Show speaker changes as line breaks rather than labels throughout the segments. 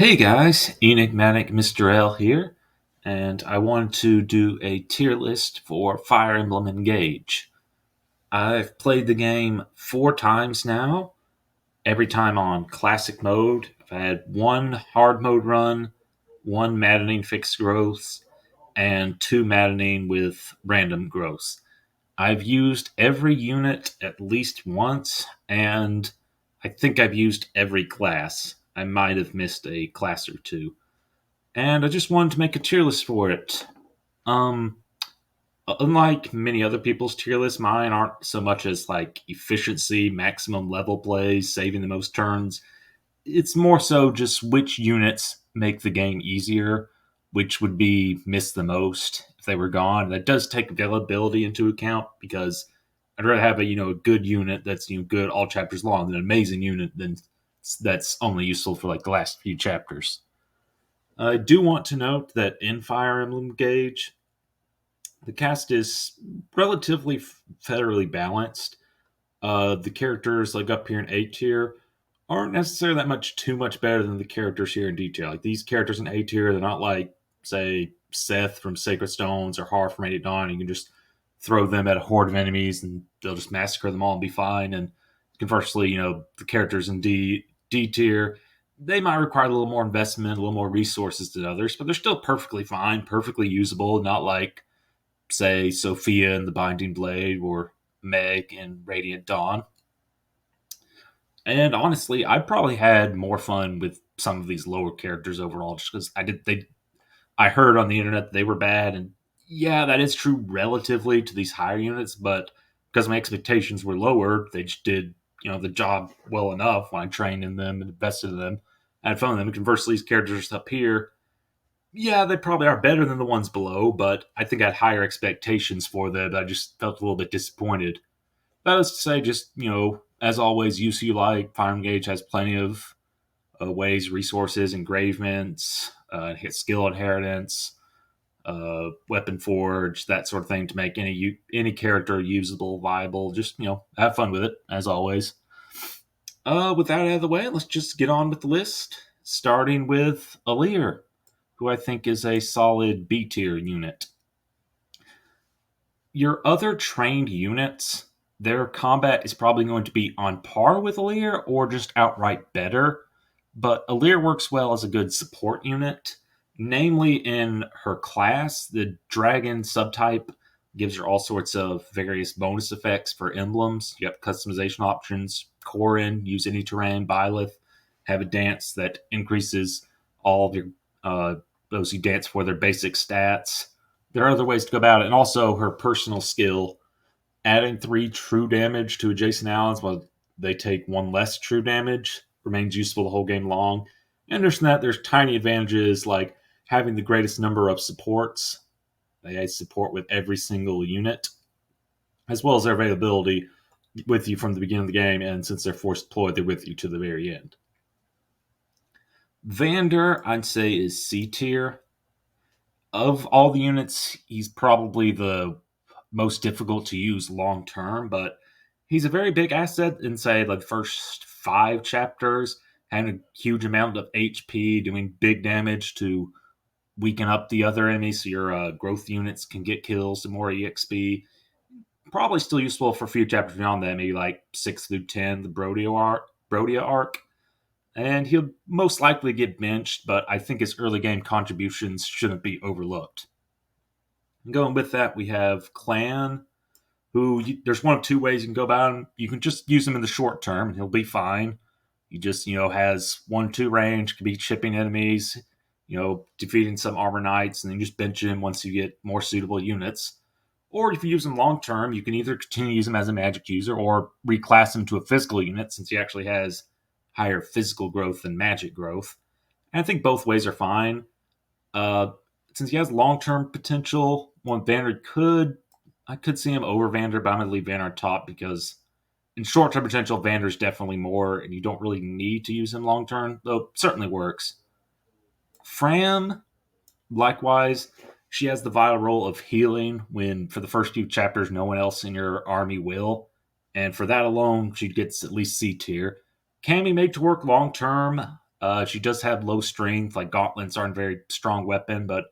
Hey guys, Enigmatic Mr. L here, and I wanted to do a tier list for Fire Emblem Engage. I've played the game 4 times now, every time on Classic mode. I've had one hard mode run, one maddening fixed growth, and two maddening with random growth. I've used every unit at least once, and I think I've used every class. I might have missed a class or two and I just wanted to make a tier list for it. Um, Unlike many other people's tier lists, mine aren't so much as like efficiency, maximum level plays, saving the most turns. It's more so just which units make the game easier, which would be missed the most if they were gone. That does take availability into account because I'd rather have a good unit that's good all chapters long than an amazing unit that's only useful for like the last few chapters. I do want to note that in Fire Emblem Gauge, the cast is relatively federally balanced. The characters, like up here in A tier, aren't necessarily that much too much better than the characters here in D tier. Like these characters in A tier, they're not like, say, Seth from Sacred Stones or Har from Radiant Dawn. You can just throw them at a horde of enemies and they'll just massacre them all and be fine. And conversely, the characters in D tier, they might require a little more investment, a little more resources than others, but they're still perfectly fine, perfectly usable. Not like, say, Sophia in the Binding Blade or Meg in Radiant Dawn. And honestly, I probably had more fun with some of these lower characters overall, just because I heard on the internet they were bad, and yeah, that is true relatively to these higher units, but because my expectations were lower, they just did the job well enough when I trained in them and invested in them. I had fun with them. And conversely, these characters up here, yeah, they probably are better than the ones below, but I think I had higher expectations for them. I just felt a little bit disappointed. That is to say, just as always, use you like. Fire Engage has plenty of ways, resources, engravements, skill inheritance, weapon forge, that sort of thing to make any character usable, viable. Just have fun with it as always. With that out of the way, let's just get on with the list. Starting with Alear, who I think is a solid B tier unit. Your other trained units, their combat is probably going to be on par with Alear or just outright better. But Alear works well as a good support unit, namely in her class. The dragon subtype gives her all sorts of various bonus effects for emblems. You have customization options. Corin, use any terrain. Byleth, have a dance that increases all of your those who dance for their basic stats. There are other ways to go about it. And also her personal skill, adding 3 true damage to adjacent allies while they take 1 less true damage remains useful the whole game long. And there's tiny advantages like having the greatest number of supports. They add support with every single unit, as well as their availability with you from the beginning of the game. And since they're force deployed, they're with you to the very end. Vander, I'd say, is C tier. Of all the units, he's probably the most difficult to use long term, but he's a very big asset in, say, like the first 5 chapters, having a huge amount of HP, doing big damage to weaken up the other enemies so your growth units can get kills and more EXP. Probably still useful for a few chapters beyond that, maybe like 6 through 10, the Brodia arc. And he'll most likely get benched, but I think his early game contributions shouldn't be overlooked. And going with that, we have Clanne, there's one of 2 ways you can go about him. You can just use him in the short term, and he'll be fine. He just, has 1-2 range, can be chipping enemies, defeating some armor knights, and then just bench him once you get more suitable units. Or if you use him long term, you can either continue to use him as a magic user or reclass him to a physical unit since he actually has higher physical growth than magic growth. And I think both ways are fine. Since he has long-term potential, I could see him over Vander, but I'm going to leave Vander on top because in short-term potential, Vander's definitely more, and you don't really need to use him long-term, though it certainly works. Framme, likewise, she has the vital role of healing when, for the first few chapters, no one else in your army will. And for that alone, she gets at least C tier. Can be made to work long term. She does have low strength, like gauntlets aren't a very strong weapon, but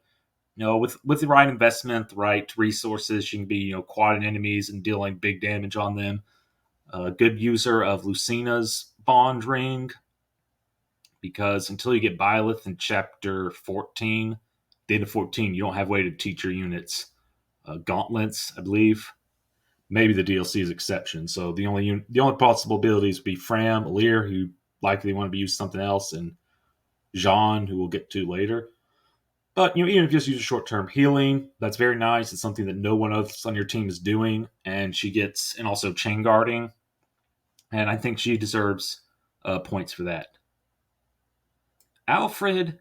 with the right investment, the right resources, she can be quadding enemies and dealing big damage on them. A good user of Lucina's bond ring, because until you get Byleth in chapter 14, the end of 14, you don't have a way to teach your units gauntlets, I believe. Maybe the DLC is exception. So the only possible abilities would be Framme, Alear, who likely want to be used something else, and Jean, who we'll get to later. But even if you just use a short-term healing, that's very nice. It's something that no one else on your team is doing, and and also chain guarding, and I think she deserves points for that. Alfred,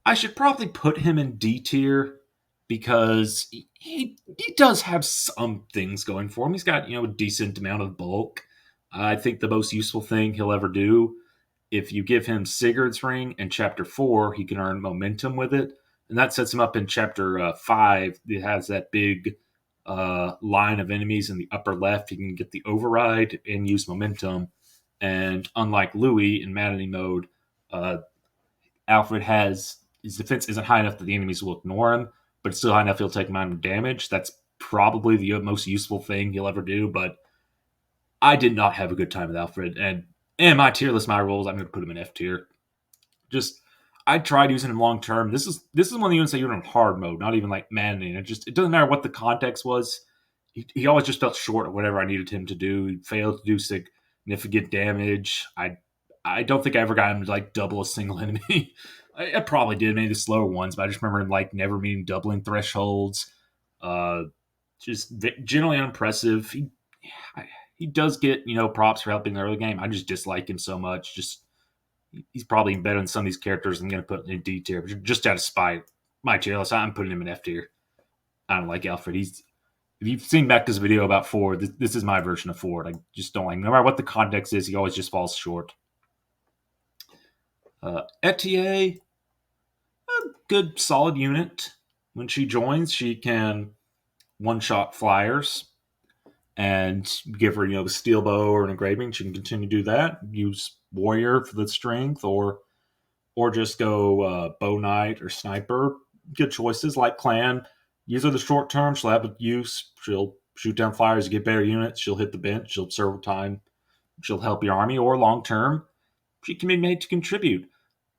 I should probably put him in D tier because he does have some things going for him. He's got a decent amount of bulk. I think the most useful thing he'll ever do, if you give him Sigurd's ring in chapter 4, he can earn momentum with it, and that sets him up in chapter 5. It has that big line of enemies in the upper left. He can get the override and use momentum. And unlike Louis in Madeline mode, uh, Alfred has his defense isn't high enough that the enemies will ignore him, but it's still high enough he'll take minor damage. That's probably the most useful thing he'll ever do. But I did not have a good time with Alfred, and my tier list, my roles, I'm going to put him in F tier. Just I tried using him long term. This is one of the units that you're in hard mode, not even like manning. It doesn't matter what the context was. He always just felt short of whatever I needed him to do. He failed to do significant damage. I don't think I ever got him to like double a single enemy. I probably did, maybe the slower ones, but I just remember him like never meeting doubling thresholds. Uh, just generally unimpressive. He does get props for helping the early game. I just dislike him so much. Just he's probably better than some of these characters I'm going to put in D tier, but just out of spite, my tier list, I'm putting him in F tier. I don't like Alfred. If you've seen back this video about Ford, this is my version of Ford. I just don't like him. No matter what the context is, he always just falls short. Etie, a good solid unit. When she joins, she can one-shot flyers and give her, the steel bow or an engraving. She can continue to do that. Use warrior for the strength, or just go bow knight or sniper. Good choices like Clanne. Use her the short term. She'll have use. She'll shoot down flyers, get better units. She'll hit the bench. She'll serve time. She'll help your army. Or long term, she can be made to contribute.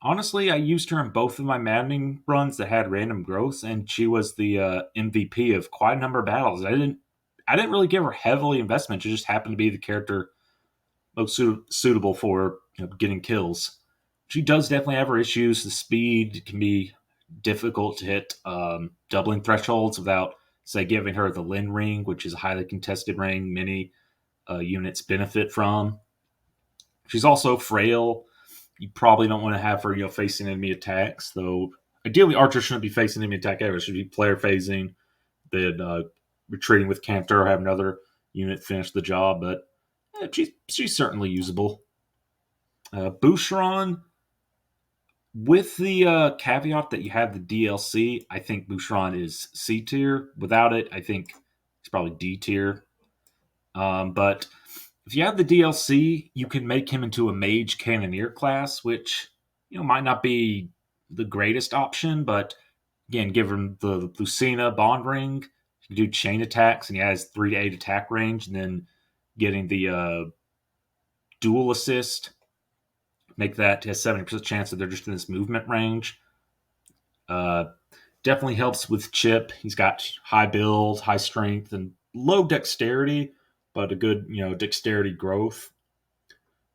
Honestly, I used her in both of my maddening runs that had random growths, and she was the MVP of quite a number of battles. I didn't really give her heavily investment. She just happened to be the character most suitable for getting kills. She does definitely have her issues. The speed can be difficult to hit doubling thresholds without, say, giving her the Lin ring, which is a highly contested ring many units benefit from. She's also frail. You probably don't want to have her, facing enemy attacks, though. Ideally, archers shouldn't be facing enemy attack ever. It should be player phasing, then retreating with Cantor, have another unit finish the job. But she's certainly usable. Boucheron, with the caveat that you have the DLC, I think Boucheron is C tier. Without it, I think it's probably D tier. But if you have the DLC, you can make him into a mage cannoneer class, which might not be the greatest option, but again, give him the Lucina bond ring, you can do chain attacks, and he has 3 to 8 attack range, and then getting the dual assist, make that has 70% chance that they're just in this movement range. Definitely helps with Chip. He's got high build, high strength, and low dexterity, but a good dexterity growth.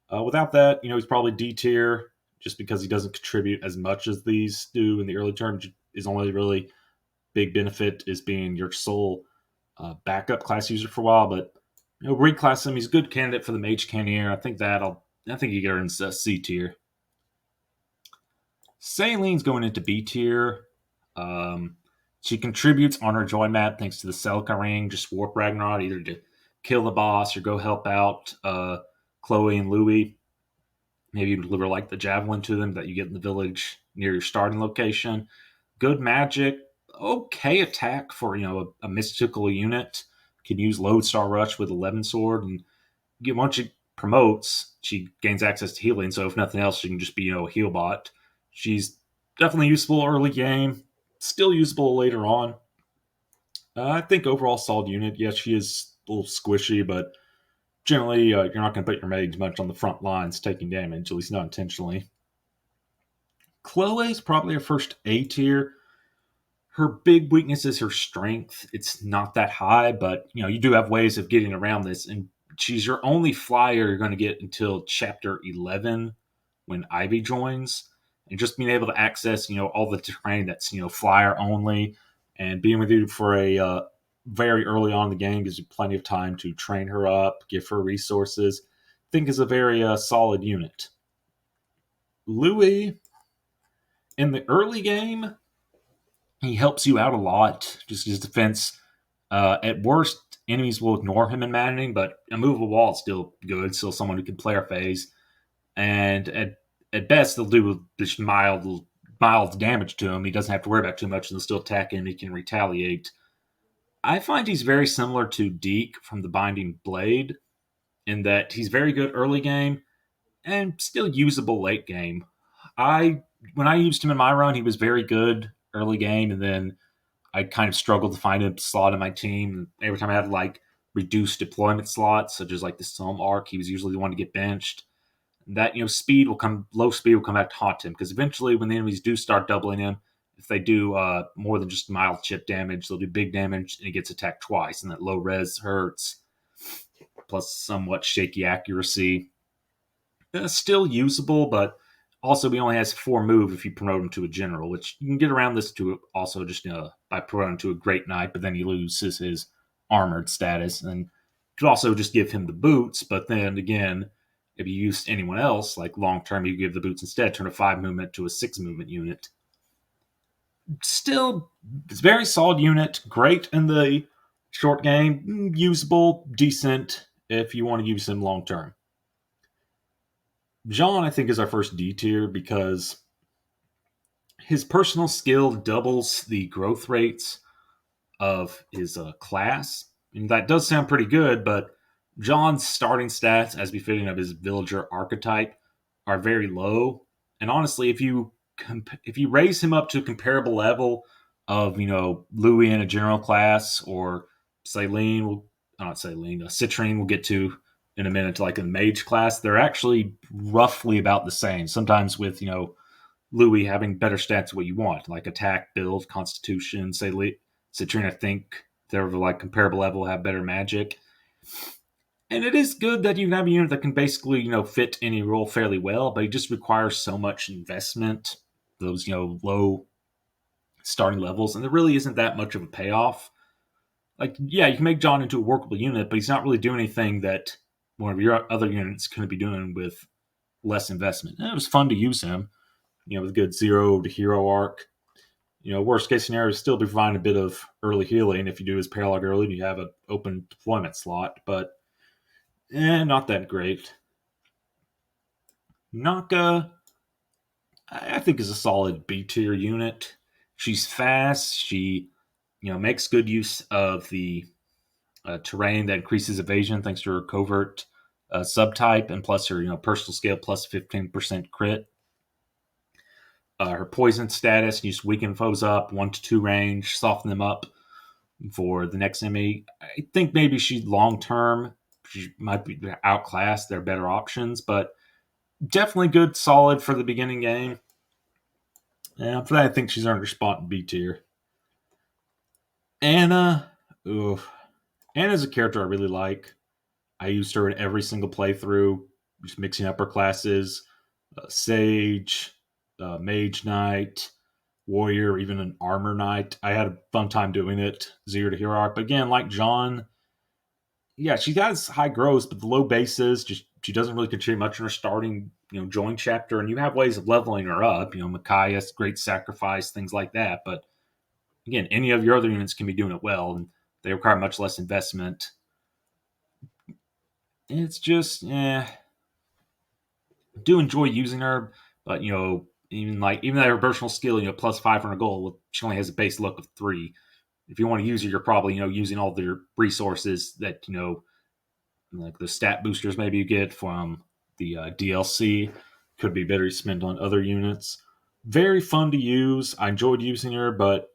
Without that, he's probably D tier just because he doesn't contribute as much as these do in the early term. His only really big benefit is being your sole backup class user for a while, but reclass him. He's a good candidate for the mage cannoneer. I think he earns C tier. Celine's going into B tier. She contributes on her joy map thanks to the Selka ring, just warp Ragnarok, either to kill the boss or go help out Chloé and Louis. Maybe you deliver like the javelin to them that you get in the village near your starting location. Good magic, okay attack for a mystical unit. Can use Lodestar Rush with 11 sword, and once you promotes, she gains access to healing. So if nothing else, she can just be a heal bot. She's definitely useful early game, still usable later on. I think overall solid unit. Yes, she is a little squishy, but generally you're not going to put your mage much on the front lines taking damage, at least not intentionally. Chloé is probably her first A tier. Her big weakness is her strength. It's not that high, but you do have ways of getting around this. And she's your only flyer you're going to get until chapter 11 when Ivy joins. And just being able to access, all the terrain that's, flyer only, and being with you for a very early on in the game gives you plenty of time to train her up, give her resources. I think is a very solid unit. Louis, in the early game, he helps you out a lot. Just his defense. At worst, enemies will ignore him in maddening, but a movable wall is still good. Still someone who can play our phase. And at best, they'll do just mild damage to him. He doesn't have to worry about too much, and they'll still attack him. He can retaliate. I find he's very similar to Deke from the Binding Blade in that he's very good early game and still usable late game. When I used him in my run, he was very good early game, and then I kind of struggled to find a slot in my team. Every time I had reduced deployment slots, such as the Somme arc, he was usually the one to get benched. That low speed will come back to haunt him, because eventually when the enemies do start doubling him, if they do more than just mild chip damage, they'll do big damage, and he gets attacked twice, and that low res hurts, plus somewhat shaky accuracy. Still usable, but also he only has 4 move if you promote him to a general, which you can get around this to also just by promoting him to a great knight, but then he loses his armored status, and you could also just give him the boots, but then again, if you use anyone else, like long term, you give the boots instead, turn a 5 movement to a 6 movement unit. Still, it's a very solid unit. Great in the short game. Usable, decent if you want to use him long term. Jean, I think, is our first D tier because his personal skill doubles the growth rates of his class. And that does sound pretty good, but John's starting stats, as befitting of his villager archetype, are very low. And honestly, if you raise him up to a comparable level of Louis in a general class, or Céline, Citrinne, we'll get to in a minute, to a mage class, they're actually roughly about the same. Sometimes with Louis having better stats than what you want, like attack, build, constitution. Citrinne, I think they're comparable level, have better magic. And it is good that you have a unit that can basically, fit any role fairly well, but it just requires so much investment, those, low starting levels, and there really isn't that much of a payoff. You can make John into a workable unit, but he's not really doing anything that one of your other units couldn't be doing with less investment. And it was fun to use him, with a good 0 to hero arc. Worst case scenario is still be providing a bit of early healing if you do his paralog early and you have an open deployment slot, but not that great. Naka, I think, is a solid B tier unit. She's fast. She, makes good use of the terrain that increases evasion thanks to her covert subtype, and plus her, personal scale plus 15% crit. Her poison status, you just weaken foes up, 1 to 2 range, soften them up for the next enemy. I think maybe long term, she might be outclassed. There are better options, but definitely good, solid for the beginning game. And for that, I think she's earned her spot in B tier. Anna, Anna's a character I really like. I used her in every single playthrough, just mixing up her classes. Sage, Mage Knight, Warrior, even an Armor Knight. I had a fun time doing it. 0 to hero arc. But again, like John, she has high growth, but the low bases, she doesn't really contribute much in her starting, join chapter. And you have ways of leveling her up. Micaiah's Great Sacrifice, things like that. But again, any of your other units can be doing it well, and they require much less investment. It's just, do enjoy using her, but even though her personal skill, plus 500 gold, she only has a base look of 3. If you want to use her, you're probably using all their resources that like the stat boosters maybe you get from the DLC could be better spent on other units. Very fun to use. I enjoyed using her, but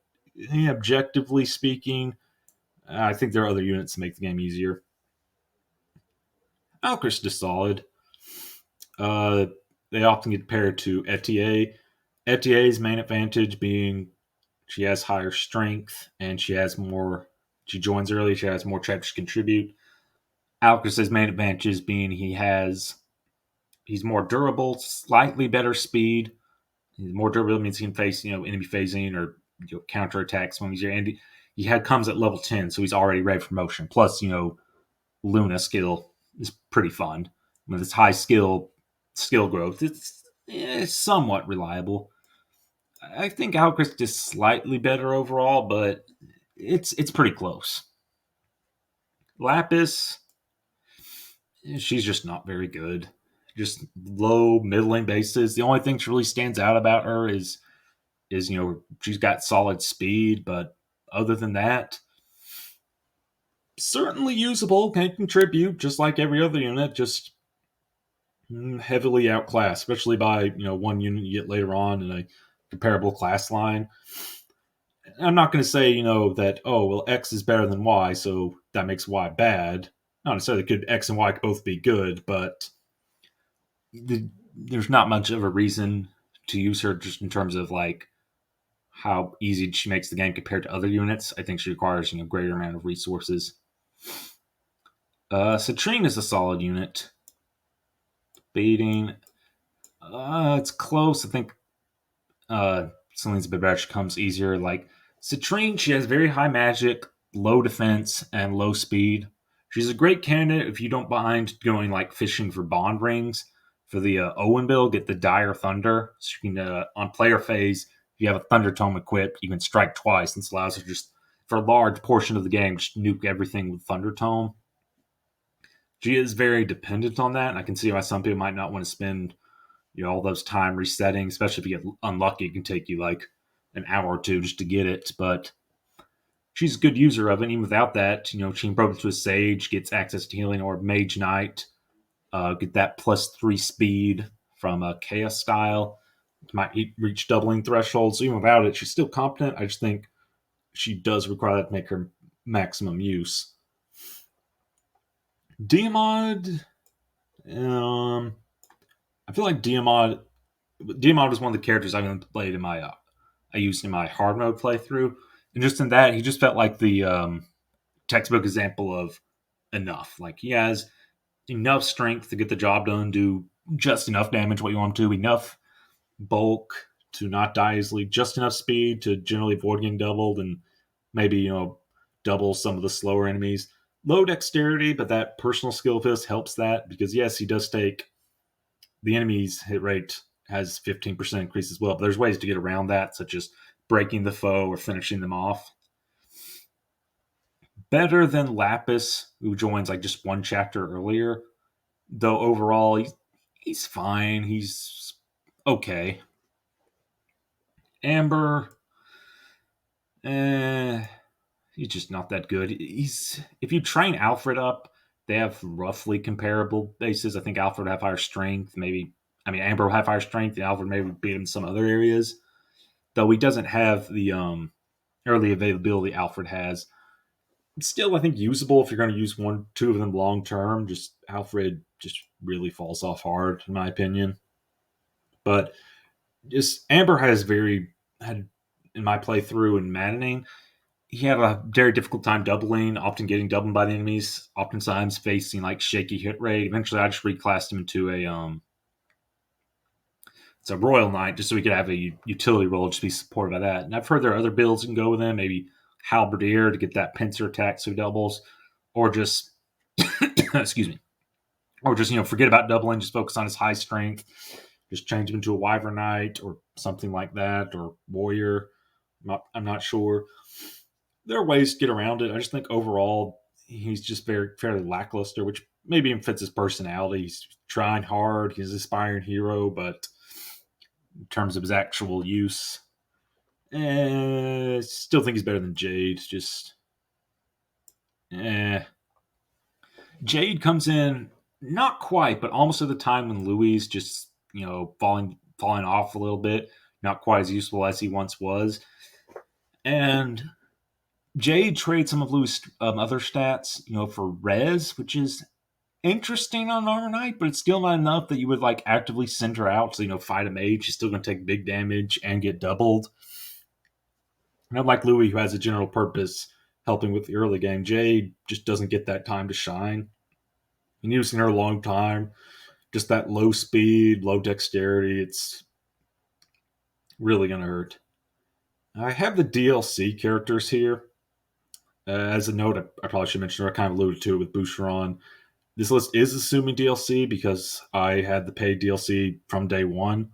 objectively speaking, I think there are other units to make the game easier. Alcryst is solid. Uh, they often get paired to Etie. Etie's main advantage being she has higher strength and she has more. She joins early. She has more chapters to contribute. Alcryst's main advantages being he's more durable, slightly better speed. He's more durable means he can face enemy phasing or counter attacks when he's here. And comes at level 10, so he's already ready for motion. Plus, Luna skill is pretty fun. With its high skill growth, it's somewhat reliable. I think Alcryst is slightly better overall, but it's pretty close. Lapis, she's just not very good. Just low, middling bases. The only thing that really stands out about her is she's got solid speed, but other than that, certainly usable, can contribute just like every other unit, just heavily outclassed, especially by one unit you get later on in a comparable class line. I'm not going to say that X is better than Y, so that makes Y bad. Not necessarily could X and Y could both be good, but there's not much of a reason to use her just in terms of like how easy she makes the game compared to other units. I think she requires a greater amount of resources. Citrinne is a solid unit. Baiting, it's close. I think Celine's a bit better. She comes easier. Like Citrinne, she has very high magic, low defense, and low speed. She's a great candidate if you don't mind going like fishing for bond rings. For the Owen build, get the Dire Thunder. So you can on player phase, if you have a Thunder Tome equipped, you can strike twice. This allows you just for a large portion of the game just nuke everything with Thunder Tome. She is very dependent on that. And I can see why some people might not want to spend all those time resetting, especially if you get unlucky. It can take you like an hour or two just to get it. But she's a good user of it. Even without that, she can probe to a Sage, gets access to healing or Mage Knight, get that +3 speed from a Chaos style. Might reach doubling threshold. So even without it, she's still competent. I just think she does require that to make her maximum use. Diamant, I feel like Diamant is one of the characters I've played in my I used in my hard mode playthrough, and just in that, he just felt like the textbook example of enough. Like he has enough strength to get the job done, do just enough damage what you want him to, enough bulk to not die easily, just enough speed to generally avoid getting doubled, and maybe double some of the slower enemies. Low dexterity, but that personal skill of his helps that because yes, he does take the enemy's hit rate has 15% increase as well. But there's ways to get around that, such as breaking the foe or finishing them off. Better than Lapis, who joins like just one chapter earlier. Though overall, he's fine. He's okay. Amber, he's just not that good. If you train Alfred up, they have roughly comparable bases. I think Alfred would have higher strength. Amber will have higher strength, and Alfred maybe beat him in some other areas. Though he doesn't have the early availability Alfred has. Still, I think usable if you're going to use two of them long term. Just Alfred just really falls off hard, in my opinion. But just Amber had in my playthrough and maddening. He had a very difficult time doubling, often getting doubled by the enemies, oftentimes facing like shaky hit rate. Eventually, I just reclassed him into it's a Royal Knight just so we could have a utility role, just be supported by that. And I've heard there are other builds you can go with him, maybe Halberdier to get that pincer attack so he doubles, or just excuse me, or just forget about doubling, just focus on his high strength, just change him into a Wyvern Knight or something like that, or Warrior. I'm not sure. There are ways to get around it. I just think overall he's just fairly lackluster, which maybe even fits his personality. He's trying hard. He's an aspiring hero, but in terms of his actual use, still think he's better than Jade. Just, Jade comes in not quite, but almost at the time when Louis just falling off a little bit, not quite as useful as he once was, and Jade trades some of Louis' other stats, for res, which is interesting on Armor Knight, but it's still not enough that you would like actively send her out to fight a mage. She's still going to take big damage and get doubled. And unlike Louis, who has a general purpose helping with the early game, Jade just doesn't get that time to shine. Been using her a long time. Just that low speed, low dexterity. It's really going to hurt. I have the DLC characters here. As a note, I probably should mention, I kind of alluded to it with Boucheron. This list is assuming DLC because I had the paid DLC from day one.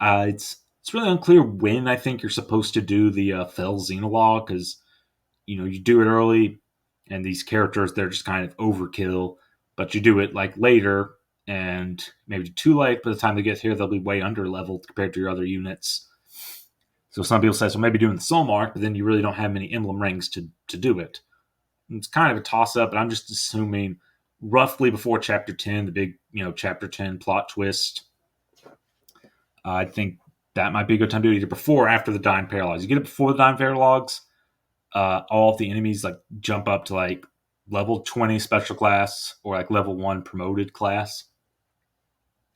It's really unclear when I think you're supposed to do the Fell Xenologue because you do it early, and these characters they're just kind of overkill. But you do it like later, and maybe too late. By the time they get here, they'll be way under leveled compared to your other units. So some people say, so maybe doing the Soul Mark, but then you really don't have many emblem rings to do it. It's kind of a toss up, but I'm just assuming roughly before Chapter 10, the big, Chapter 10 plot twist. I think that might be a good time to do it either before or after the Dying Paralyze. You get it before the Dying Paralyze, all of the enemies like jump up to like level 20 special class or like level 1 promoted class.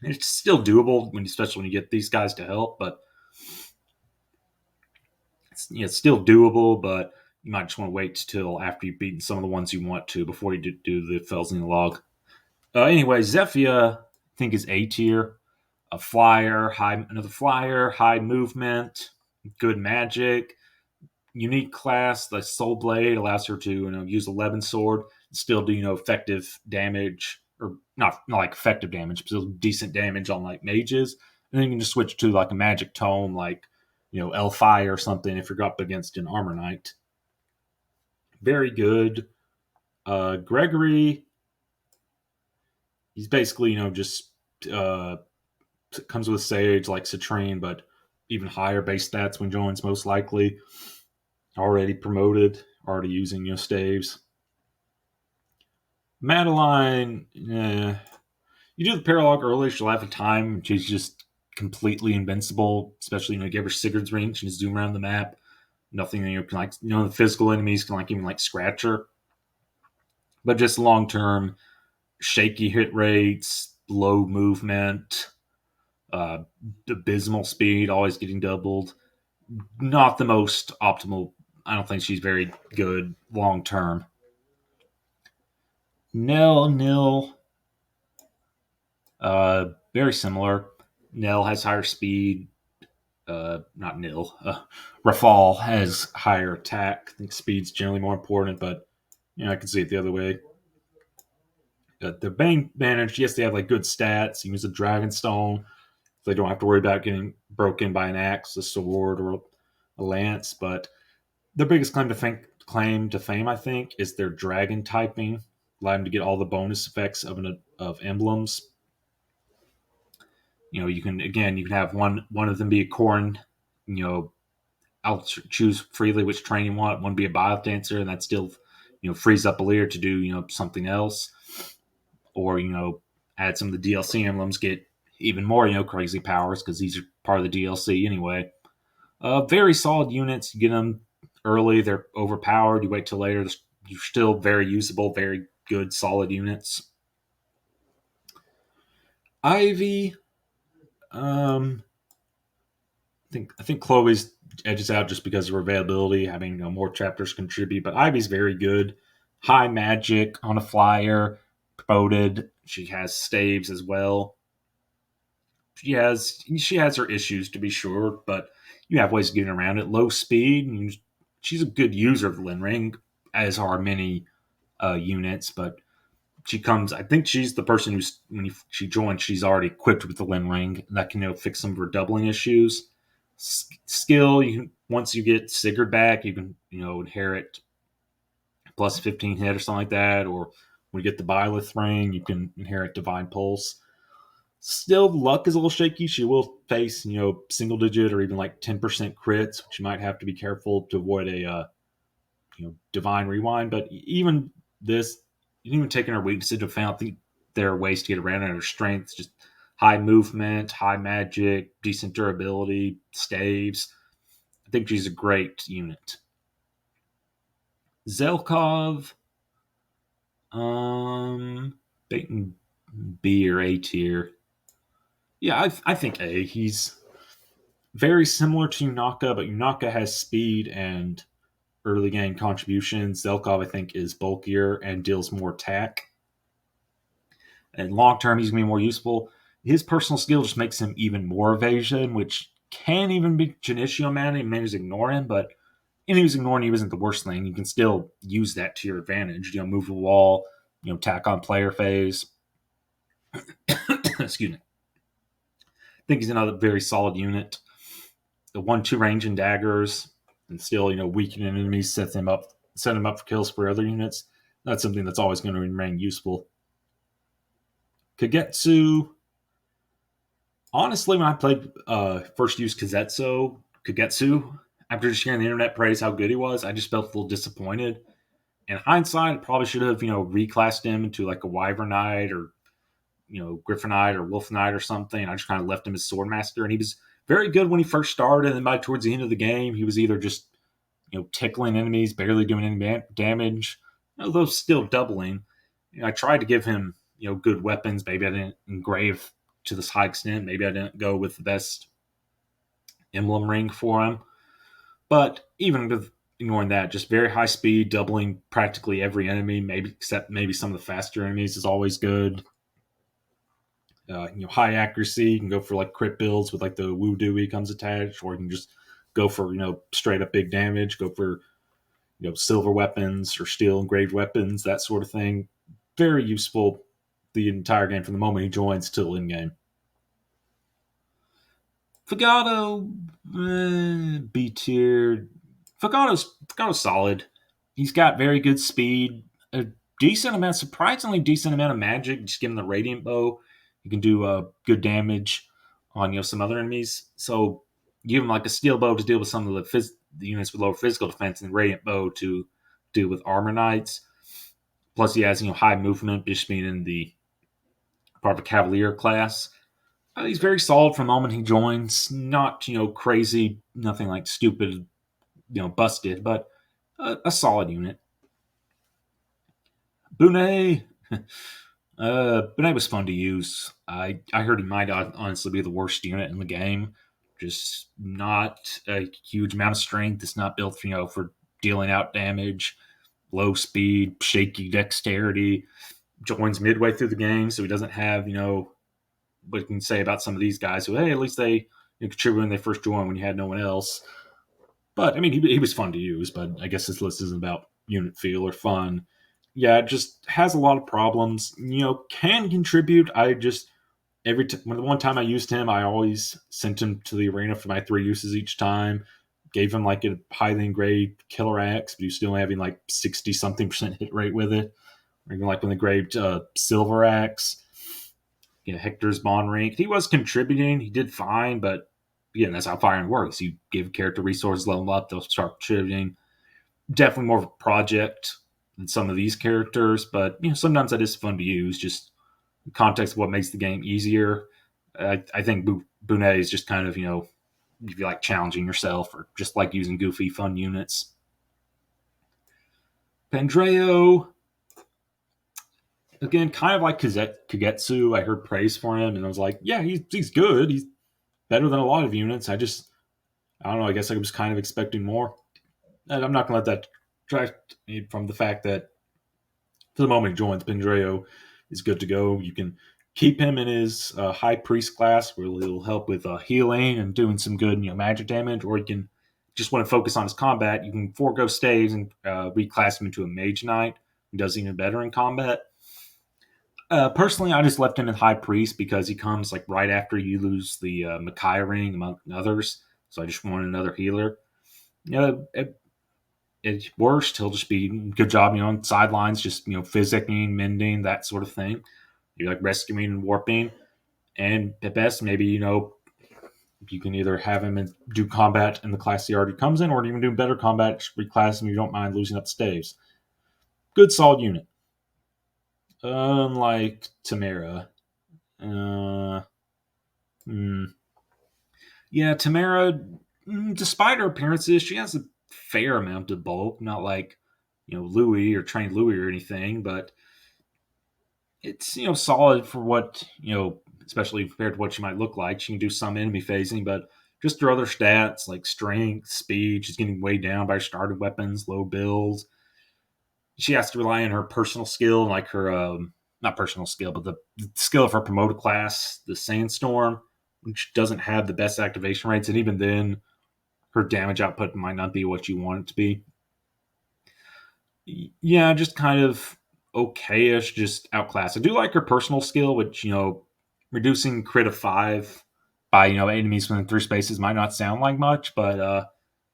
And it's still doable, especially when you get these guys to help, but it's still doable, but you might just want to wait till after you've beaten some of the ones you want to before you do the Felsen log. Anyway, Zephia, I think, is A tier. A flyer, another flyer, high movement, good magic, unique class. The Soul Blade allows her to use a Levin sword and still do effective damage, or not like effective damage, but still decent damage on like mages. And then you can just switch to like a magic tome, like Elfi or something if you're up against an Armor Knight. Very good. Gregory, he's basically just comes with Sage like Citrinne, but even higher base stats when joins most likely. Already promoted, already using staves. Madeline, you do the paralog early, she'll have a time. She's just completely invincible, especially give her Sigurd's ring. She can zoom around the map. Nothing can the physical enemies can even scratch her. But just long term, shaky hit rates, low movement, abysmal speed, always getting doubled. Not the most optimal. I don't think she's very good long term. Nel, very similar. Nel has higher speed. Not Nil. Rafal has higher attack. I think speed's generally more important, but I can see it the other way. The Bane managed, yes, they have good stats. You use a Dragon Stone. They don't have to worry about getting broken by an axe, a sword, or a lance. But their biggest claim to fame, I think, is their dragon typing. Allow them to get all the bonus effects of emblems. You can have one of them be a Corn. I'll choose freely which train you want. One be a Bioth Dancer, and that still frees up Alear to do something else, or add some of the DLC emblems, get even more crazy powers because these are part of the DLC anyway. Very solid units. You get them early, they're overpowered. You wait till later, you're still very usable, very good, solid units. Ivy, I think Chloe's edges out just because of her availability, having more chapters contribute. But Ivy's very good. High magic on a flyer, promoted. She has staves as well. She has her issues to be sure, but you have ways of getting around it. Low speed. She's a good user of the Lin Ring, as are many units, but she comes. I think she's the person who's she joins. She's already equipped with the Lin Ring that can fix some of her doubling issues. Skill, once you get Sigurd back, you can inherit plus 15 hit or something like that. Or when you get the Byleth Ring, you can inherit Divine Pulse. Still, luck is a little shaky. She will face single digit or even 10% crits, which you might have to be careful to avoid a Divine Rewind. But even this, even taking her weakness into account, there are ways to get around her strength. Just high movement, high magic, decent durability, staves. I think she's a great unit. Zelkov, Baiting B or A tier. Yeah, I think A. He's very similar to Yunaka, but Yunaka has speed and early game contributions. Zelkov, I think, is bulkier and deals more attack. And long term, he's going to be more useful. His personal skill just makes him even more evasion, which can even be Janicio man. And man, ignore him, but enemies ignoring you isn't the worst thing. You can still use that to your advantage. Move the wall, attack on player phase. Excuse me. I think he's another very solid unit. The 1-2 range and daggers, and still, weakening enemies, set them up for kills for other units. That's something that's always going to remain useful. Kagetsu. Honestly, when I played first used Kagetsu, after just hearing the internet praise how good he was, I just felt a little disappointed. In hindsight, I probably should have, reclassed him into like a Wyvern Knight or, Griffin Knight or Wolf Knight or something. I just kind of left him as Swordmaster, and he was very good when he first started. And then by towards the end of the game, he was either just, tickling enemies, barely doing any damage, though still doubling. I tried to give him, good weapons. Maybe I didn't engrave to this high extent. Maybe I didn't go with the best emblem ring for him. But even with ignoring that, just very high speed, doubling practically every enemy, except maybe some of the faster enemies is always good. High accuracy. You can go for like crit builds with like the Woo Dewey comes attached, or you can just go for straight up big damage. Go for silver weapons or steel engraved weapons, that sort of thing. Very useful the entire game from the moment he joins till in game. Fogado, B tier. Fogado's solid. He's got very good speed, a surprisingly decent amount of magic. Just give him the radiant bow, you can do good damage on some other enemies. So give him like a steel bow to deal with some of the units with lower physical defense, and radiant bow to deal with armor knights. Plus, he has high movement, just being in the part of a cavalier class. He's very solid from the moment he joins. Not crazy, nothing like stupid, busted, but a solid unit. Bunet. Bunet was fun to use. I heard he might honestly be the worst unit in the game. Just not a huge amount of strength. It's not built for dealing out damage. Low speed, shaky dexterity. Joins midway through the game, so he doesn't have what you can say about some of these guys who, hey, at least they contributed when they first joined when you had no one else. But I mean, he was fun to use. But I guess this list isn't about unit feel or fun. Yeah, it just has a lot of problems. Can contribute. I just one time I used him, I always sent him to the arena for my 3 uses each time. Gave him like a highly engraved killer axe, but he was still having like 60 something% hit rate with it. Or even like when they engraved silver axe. Hector's bond rank. He was contributing. He did fine, but again, that's how firing works. You give a character resources, level them up, they'll start contributing. Definitely more of a project than some of these characters, but sometimes that is fun to use. Just in context of what makes the game easier. I think Bunet is just kind of if you like challenging yourself or just like using goofy fun units. Pandreo. Again, kind of like Kagetsu, I heard praise for him, and I was like, yeah, he's good. He's better than a lot of units. I don't know. I guess I was kind of expecting more. And I'm not going to let that detract me from the fact that for the moment he joins, Pandreo is good to go. You can keep him in his high priest class, where he'll help with healing and doing some good magic damage, or you can just want to focus on his combat. You can forego staves and reclass him into a mage knight, who does even better in combat. Personally, I just left him in High Priest because he comes like right after you lose the Makai ring, among others. So I just wanted another healer. At worst, he'll just be good job, on sidelines, just physicking, mending, that sort of thing. You're like rescuing and warping, and at best, maybe you can either have him do combat in the class he already comes in, or even do better combat, just reclass him. You don't mind losing up staves. Good, solid unit. Unlike Timerra. Uh, hmm. Yeah, Timerra, despite her appearances, she has a fair amount of bulk. Not like, Louis or trained Louis or anything, but it's, solid for what, especially compared to what she might look like. She can do some enemy phasing, but just her other stats like strength, speed, she's getting weighed down by started weapons, low builds. She has to rely on her personal skill, like her, not personal skill, but the skill of her promoted class, the Sandstorm, which doesn't have the best activation rates. And even then, her damage output might not be what you want it to be. Yeah, just kind of okayish, just outclassed. I do like her personal skill, which, reducing crit of 5 by, enemies within 3 spaces might not sound like much, but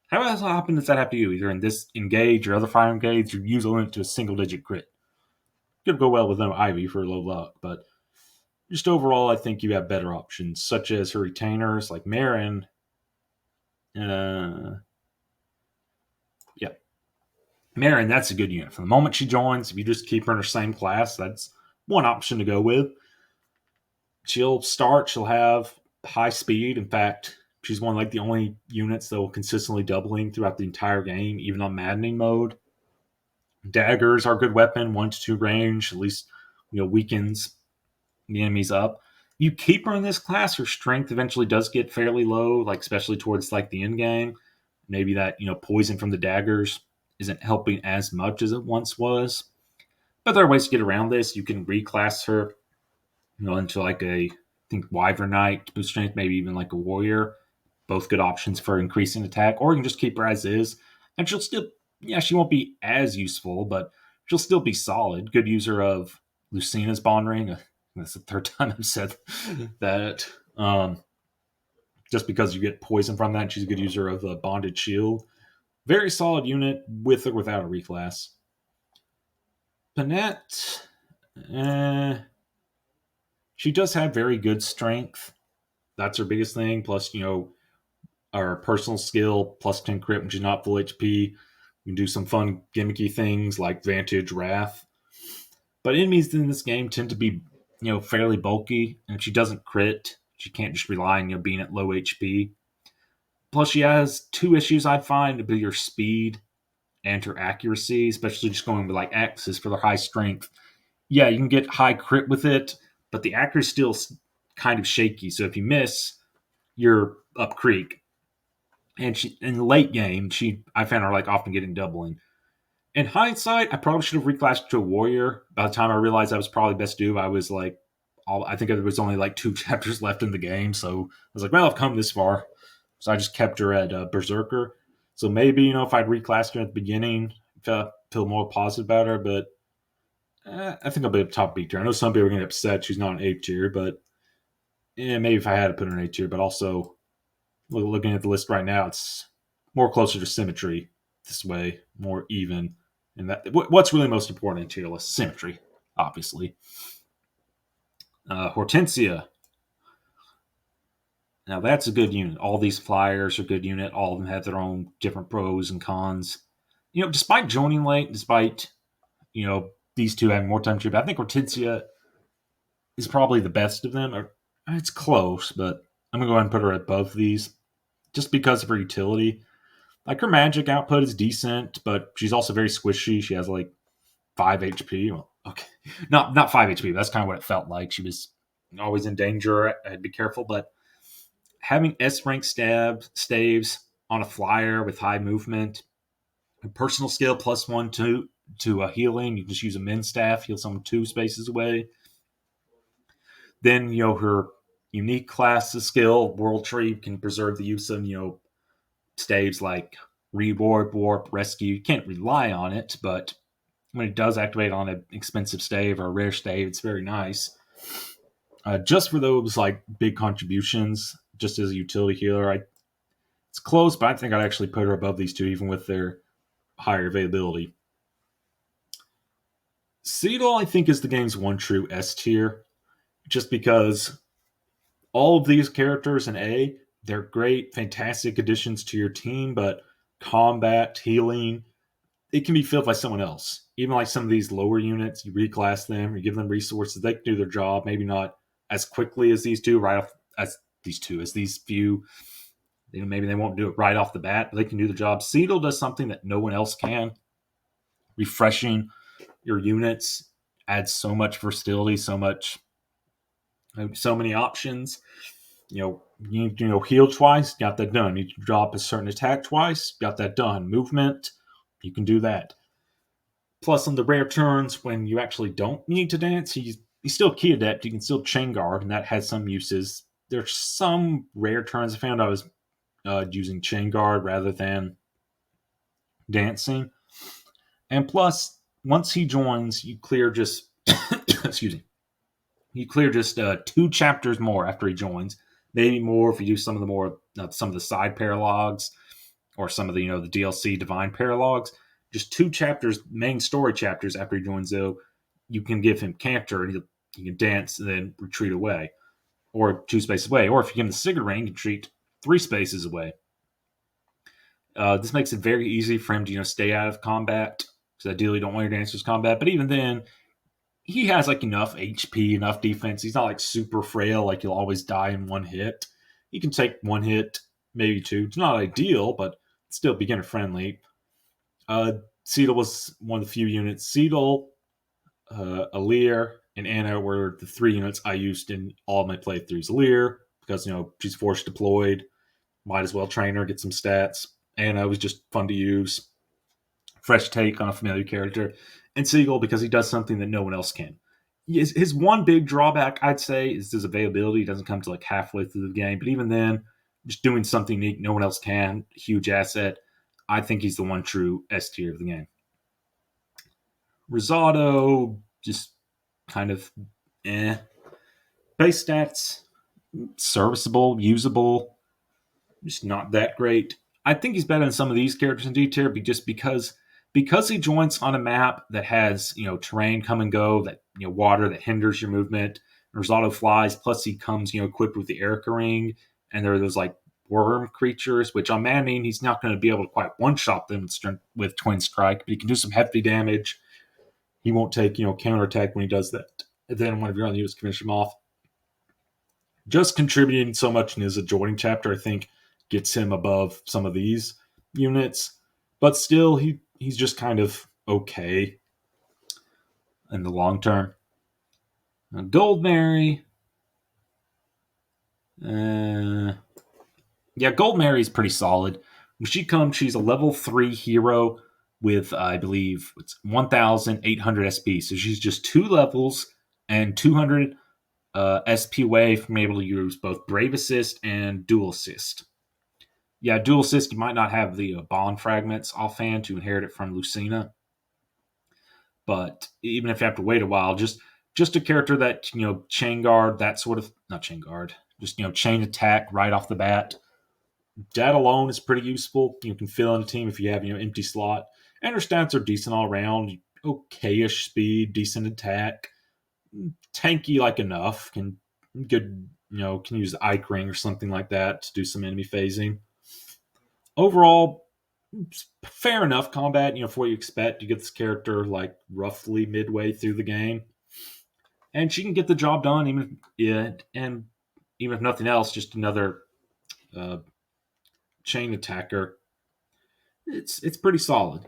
how often does that happen to you? Either in this engage or other fire engage, you use a limit to a single digit crit. Could go well with no Ivy for low luck, but just overall, I think you have better options, such as her retainers like Merrin. Uh, yeah, Merrin, that's a good unit. From the moment she joins, if you just keep her in her same class, that's one option to go with. She'll have high speed. In fact, she's one of like the only units that will consistently doubling throughout the entire game, even on maddening mode. Daggers are a good weapon, 1 to 2 range, at least weakens the enemies up. You keep her in this class, her strength eventually does get fairly low, like especially towards like the end game. Maybe that poison from the daggers isn't helping as much as it once was. But there are ways to get around this. You can reclass her, into like I think Wyvern Knight, boost strength, maybe even like a warrior. Both good options for increasing attack, or you can just keep her as is, and she'll still, yeah, she won't be as useful, but she'll still be solid. Good user of Lucina's Bond Ring. That's the third time I've said that. Just because you get poison from that, she's a good user of the Bonded Shield. Very solid unit with or without a reclass. Panette, eh, she does have very good strength. That's her biggest thing. Plus, our personal skill plus 10 crit, which is not full HP. You can do some fun gimmicky things like Vantage, Wrath. But enemies in this game tend to be, fairly bulky, and if she doesn't crit, she can't just rely on being at low HP. Plus, she has two issues I'd find to be her speed and her accuracy, especially just going with like axes for their high strength. Yeah, you can get high crit with it, but the accuracy still kind of shaky. So if you miss, you're up creek. And she in the late game, I found her like often getting doubling. In hindsight, I probably should have reclassed to a warrior. By the time I realized I was probably best due, I was like, I think there was only like 2 chapters left in the game. So I was like, well, I've come this far. So I just kept her at Berserker. So maybe, if I'd reclassed her at the beginning, feel more positive about her. But I think I'll be a top B tier. I know some people are going to get upset she's not an A tier, but maybe if I had to put her in A tier. But also, looking at the list right now, it's more closer to symmetry this way, more even. And what's really most important in tier list? Symmetry, obviously. Hortensia. Now that's a good unit. All these flyers are good unit. All of them have their own different pros and cons. Despite joining late, despite these two having more time to, I think Hortensia is probably the best of them. Or it's close, but I'm gonna go ahead and put her at both of these just because of her utility. Like her magic output is decent, but she's also very squishy. She has like 5 HP. Well, okay, not 5 HP. That's kind of what it felt like. She was always in danger. I'd be careful, but having S rank staves on a flyer with high movement, a personal skill +1 to a healing. You can just use a min staff, heal someone 2 spaces away. Then her unique class of skill, World Tree, can preserve the use of staves like reward, warp, rescue. You can't rely on it, but when it does activate on an expensive stave or a rare stave, it's very nice. Just for those like big contributions, just as a utility healer, it's close, but I think I'd actually put her above these two, even with their higher availability. Seadall, I think, is the game's one true S tier, just because all of these characters in A, they're great, fantastic additions to your team, but combat, healing, it can be filled by someone else. Even like some of these lower units, you reclass them, you give them resources, they can do their job. Maybe not as quickly as these two, right off as these few. Maybe they won't do it right off the bat, but they can do the job. Seadall does something that no one else can. Refreshing your units adds so much versatility, so many options. Heal twice, got that done. You drop a certain attack twice, got that done. Movement, you can do that. Plus, on the rare turns when you actually don't need to dance, he's still key adept. You can still chain guard, and that has some uses. There's some rare turns I found I was using chain guard rather than dancing. And plus, once he joins, you clear just excuse me. You clear just 2 chapters more after he joins. Maybe more if you do some of the side paralogs or some of the the DLC divine paralogs. Just 2 chapters, main story chapters after he joins, though, you can give him canter and he can dance and then retreat away, or 2 spaces away. Or if you give him the Sigurd ring, you can retreat 3 spaces away. This makes it very easy for him to stay out of combat, because ideally you don't want your dancers combat. But even then, he has like enough HP, enough defense. He's not like super frail, like he'll always die in 1 hit. He can take 1 hit, maybe 2. It's not ideal, but still beginner friendly. Seadall was one of the few units. Seadall, Alear, and Anna were the 3 units I used in all my playthroughs. Alear, because she's force deployed, might as well train her, get some stats. Anna was just fun to use, fresh take on a familiar character. And Seadall, because he does something that no one else can. His one big drawback, I'd say, is his availability. He doesn't come to like halfway through the game, but even then, just doing something unique no one else can, huge asset. I think he's the one true S tier of the game. Rosado, just kind of Base stats, serviceable, usable, just not that great. I think he's better than some of these characters in D tier, just because he joins on a map that has terrain come and go, that water that hinders your movement. Rosado flies, plus he comes equipped with the Erica ring, and there are those like worm creatures, which on manning he's not going to be able to quite one-shot them with Twin Strike, but he can do some hefty damage. He won't take counterattack when he does that. And then one of your other units can finish him off. Just contributing so much in his adjoining chapter, I think, gets him above some of these units. But still, he's just kind of okay in the long term. Now, Goldmary. Goldmary is pretty solid. When she comes, she's a level 3 hero with, I believe, it's 1,800 SP. So she's just 2 levels and 200 SP away from able to use both Brave Assist and Dual Assist. Yeah, Dual Assist, you might not have the bond fragments offhand to inherit it from Lucina. But even if you have to wait a while, just a character that, chain guard, that sort of, not chain guard, just, chain attack right off the bat. That alone is pretty useful. You can fill in a team if you have, empty slot. And her stats are decent all around. Okay-ish speed, decent attack. Tanky like enough. Can use the Ike Ring or something like that to do some enemy phasing. Overall, fair enough combat, for what you expect. You get this character like roughly midway through the game. And she can get the job done, even if nothing else, just another chain attacker. It's pretty solid.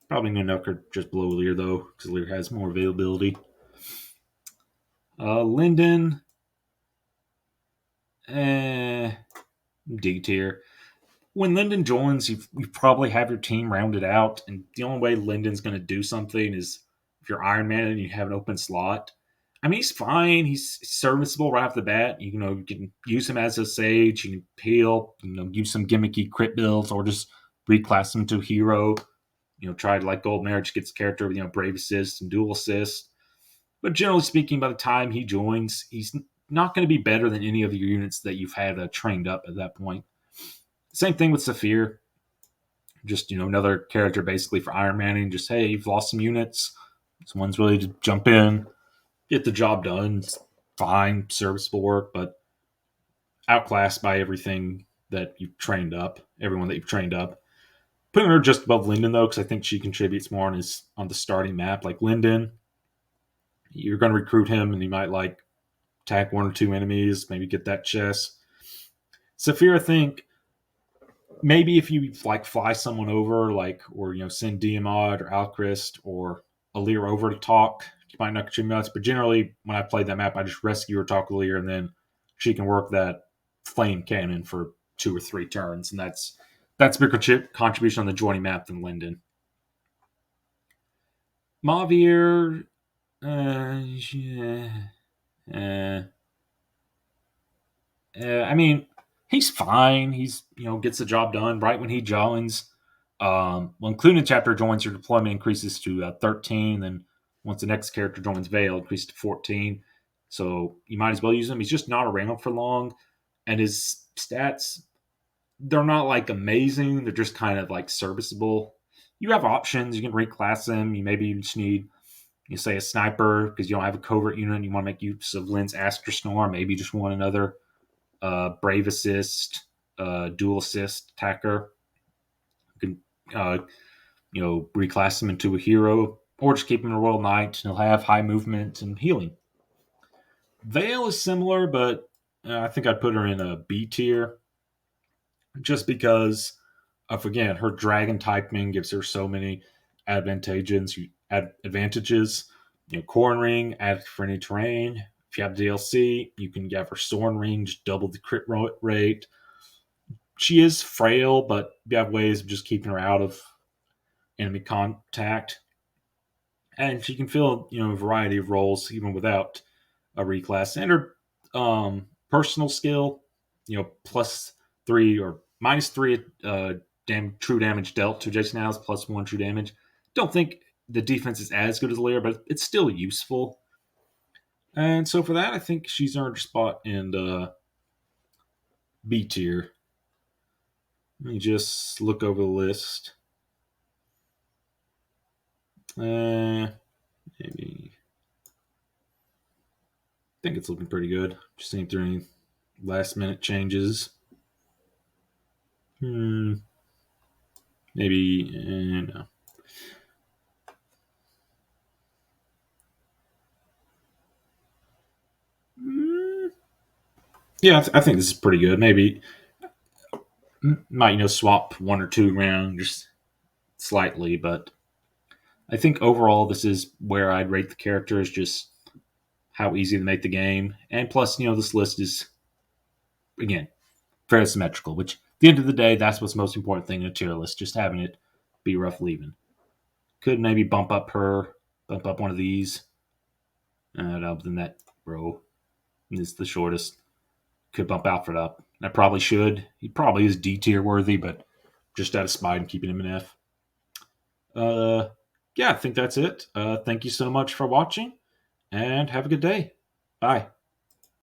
Probably going to knock her just below Alear, though, because Alear has more availability. Lindon, D tier. When Lindon joins, you probably have your team rounded out, and the only way Lindon's going to do something is if you're Iron Man and you have an open slot. I mean, he's fine. He's serviceable right off the bat. You can use him as a sage. You can heal. Use some gimmicky crit builds, or just reclass him to hero. Try to like Goldmary, just gets the character with Brave Assist and Dual Assist. But generally speaking, by the time he joins, he's not going to be better than any of your units that you've had trained up at that point. Same thing with Saphir. Just, another character basically for Iron Manning. Just, hey, you've lost some units. Someone's ready to jump in, get the job done. It's fine, serviceable work, but outclassed by everything that you've trained up, everyone that you've trained up. putting her just above Lindon though, because I think she contributes more on the starting map. Like Lindon, you're going to recruit him, and he might like attack one or two enemies, maybe get that chest. Saphir, I think maybe if you like fly someone over, like or send Diamant or Alcryst or Alear over to talk, you might not contribute much. But generally, when I played that map, I just rescue her, talk with Alear, and then she can work that flame cannon for 2 or 3 turns, and that's a bigger contribution on the joining map than Lindon. Mavier, yeah, uh, I mean, he's fine. He's gets the job done right when he joins. When Clanne chapter joins, your deployment increases to 13. Then once the next character joins Veil, it increases to 14. So you might as well use him. He's just not around for long, and his stats they're not like amazing. They're just kind of like serviceable. You have options. You can reclass them. You maybe just need say a sniper because you don't have a covert unit. And you want to make use of Lynn's Astro Snore. Maybe you just want another Brave Assist, Dual Assist attacker. You can reclass him into a hero, or just keep him a Royal Knight. And he'll have high movement and healing. Veil is similar, but I think I'd put her in a B tier, just because of again her dragon typing gives her so many advantages. Corn Ring, add for any terrain. If you have DLC, you can give her Soren Ring, just double the crit rate. She is frail, but you have ways of just keeping her out of enemy contact. And she can fill a variety of roles even without a reclass. And her personal skill, +3 or -3 true damage dealt to Jason Al's, +1 true damage. Don't think the defense is as good as Alear, but it's still useful. And so for that, I think she's earned her spot in B tier. Let me just look over the list. Maybe. I think it's looking pretty good. Just seeing if there are any last minute changes. Maybe no. Yeah, I think this is pretty good. Maybe might swap 1 or 2 around just slightly, but I think overall this is where I'd rate the characters. Just how easy to make the game, and plus this list is again fairly symmetrical. Which at the end of the day, that's what's the most important thing in a tier list. Just having it be roughly even. Could maybe bump up one of these. Other than that row is the shortest. Could bump Alfred up. I probably should. He probably is D tier worthy, but just out of spite and keeping him in F. Yeah, I think that's it. Thank you so much for watching, and have a good day. Bye.